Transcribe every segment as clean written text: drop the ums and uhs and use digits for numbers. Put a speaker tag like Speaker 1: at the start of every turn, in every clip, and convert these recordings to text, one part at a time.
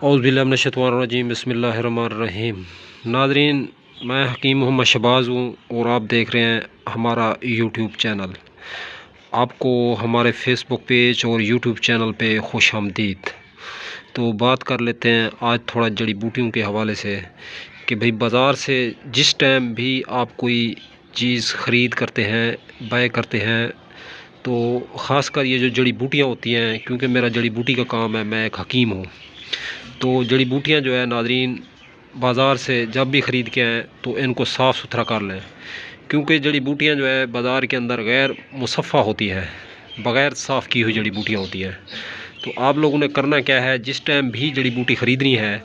Speaker 1: औज़ुबिल्लाहिमिनश्शैतानिर्रजीम बिस्मिल्लाहिर्रहमानिर्रहीम। नाज़रीन, मैं हकीम मोहम्मद शहबाज़ हूँ और आप देख रहे हैं हमारा यूट्यूब चैनल। आपको हमारे फेसबुक पेज और यूट्यूब चैनल पे खुश आमदीद। तो बात कर लेते हैं आज थोड़ा जड़ी बूटियों के हवाले से कि भाई बाज़ार से जिस टाइम भी आप कोई चीज़ ख़रीद करते हैं, बाय करते हैं, तो ख़ासकर ये जो जड़ी बूटियाँ होती हैं, क्योंकि मेरा जड़ी बूटी का काम है, मैं एक हकीम हूँ, तो जड़ी बूटियाँ जो है नाज़रीन बाज़ार से जब भी ख़रीद के आएँ तो इनको साफ़ सुथरा कर लें, क्योंकि जड़ी बूटियाँ जो है बाज़ार के अंदर गैर मुसफ़्फ़ा होती है, बग़ैर साफ़ की हुई जड़ी बूटियाँ होती हैं। तो आप लोगों ने करना क्या है, जिस टाइम भी जड़ी बूटी ख़रीदनी है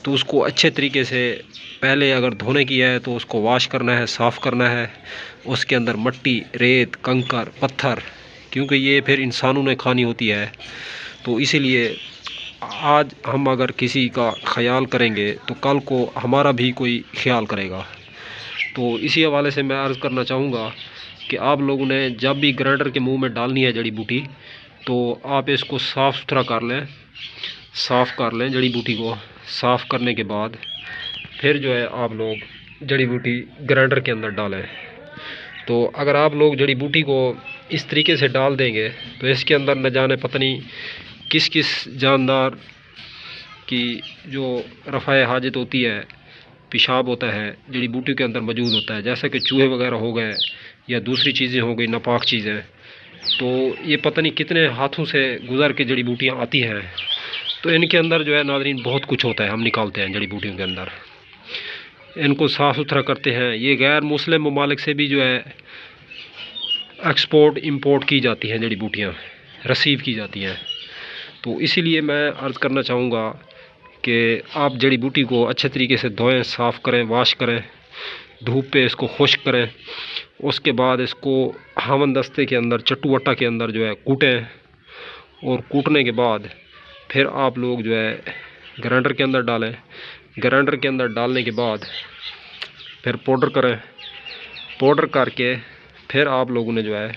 Speaker 1: तो उसको अच्छे तरीके से पहले अगर धोने की है तो उसको वॉश करना है, साफ़ करना है। उसके अंदर मिट्टी, रेत, कंकर, पत्थर, क्योंकि ये फिर इंसानों ने खानी होती है, तो इसीलिए आज हम अगर किसी का ख्याल करेंगे तो कल को हमारा भी कोई ख्याल करेगा। तो इसी हवाले से मैं अर्ज़ करना चाहूँगा कि आप लोगों ने जब भी ग्राइंडर के मुंह में डालनी है जड़ी बूटी, तो आप इसको साफ़ सुथरा कर लें, साफ़ कर लें। जड़ी बूटी को साफ़ करने के बाद फिर जो है आप लोग जड़ी बूटी ग्राइंडर के अंदर डालें। तो अगर आप लोग जड़ी बूटी को इस तरीके से डाल देंगे तो इसके अंदर न जाने पता नहीं किस किस जानदार की जो रफ़ाए हाजत होती है, पेशाब होता है, जड़ी बूटी के अंदर मौजूद होता है, जैसा कि चूहे वगैरह हो गए या दूसरी चीज़ें हो गई, नापाक चीज़ें। तो ये पता नहीं कितने हाथों से गुज़र के जड़ी बूटियाँ आती हैं, तो इनके अंदर जो है नाज़रीन बहुत कुछ होता है, हम निकालते हैं जड़ी बूटियों के अंदर, इनको साफ़ सुथरा करते हैं। ये गैर मुस्लिम ममालिक से भी जो है एक्सपोर्ट इंपोर्ट की जाती हैं जड़ी बूटियाँ, रिसीव की जाती हैं। तो इसीलिए मैं अर्ज़ करना चाहूँगा कि आप जड़ी बूटी को अच्छे तरीके से धोएं, साफ़ करें, वॉश करें, धूप पे इसको खुश्क करें। उसके बाद इसको हावन दस्ते के अंदर, चट्टू अट्टा के अंदर जो है कूटें, और कूटने के बाद फिर आप लोग जो है ग्राइंडर के अंदर डालें। ग्राइंडर के अंदर डालने के बाद फिर पाउडर करें, पाउडर करके फिर आप लोगों ने जो है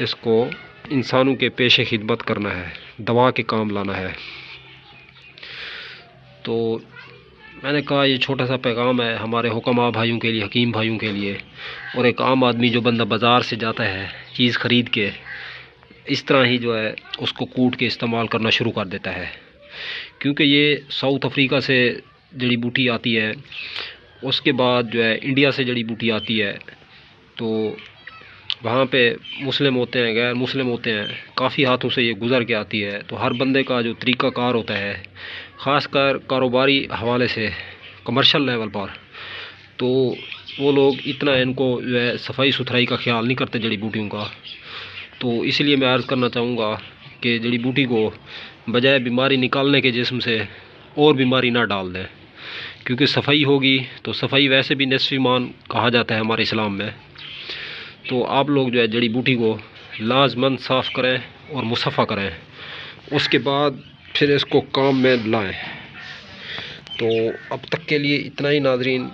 Speaker 1: इसको इंसानों के पेशे खिदमत करना है, दवा के काम लाना है। तो मैंने कहा ये छोटा सा पैगाम है हमारे हुक्मा भाइयों के लिए, हकीम भाइयों के लिए, और एक आम आदमी जो बंदा बाज़ार से जाता है चीज़ ख़रीद के, इस तरह ही जो है उसको कूट के इस्तेमाल करना शुरू कर देता है। क्योंकि ये साउथ अफ्रीका से जड़ी बूटी आती है, उसके बाद जो है इंडिया से जड़ी बूटी आती है, तो वहाँ पे मुस्लिम होते हैं, गैर मुस्लिम होते हैं, काफ़ी हाथों से ये गुज़र के आती है। तो हर बंदे का जो तरीक़ाकार होता है, ख़ासकर कारोबारी हवाले से, कमर्शियल लेवल पर, तो वो लोग इतना इनको जो है सफाई सुथराई का ख्याल नहीं करते जड़ी बूटियों का। तो इसलिए मैं अर्ज़ करना चाहूँगा कि जड़ी बूटी को बजाय बीमारी निकालने के जिस्म से और बीमारी ना डाल दें, क्योंकि सफाई होगी तो सफाई वैसे भी निस्फ़ ईमान कहा जाता है हमारे इस्लाम में। तो आप लोग जो है जड़ी बूटी को लाजमन साफ़ करें और मुसफ़्फ़ा करें, उसके बाद फिर इसको काम में लाएं। तो अब तक के लिए इतना ही नाज़रीन।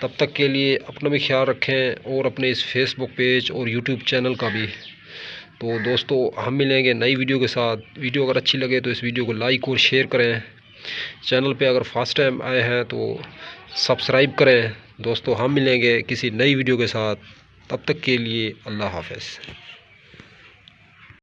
Speaker 1: तब तक के लिए अपना भी ख्याल रखें और अपने इस फेसबुक पेज और यूट्यूब चैनल का भी। तो दोस्तों, हम मिलेंगे नई वीडियो के साथ। वीडियो अगर अच्छी लगे तो इस वीडियो को लाइक और शेयर करें। चैनल पे अगर फर्स्ट टाइम आए हैं तो सब्सक्राइब करें। दोस्तों, हम मिलेंगे किसी नई वीडियो के साथ। तब तक के लिए अल्लाह हाफ़िज़।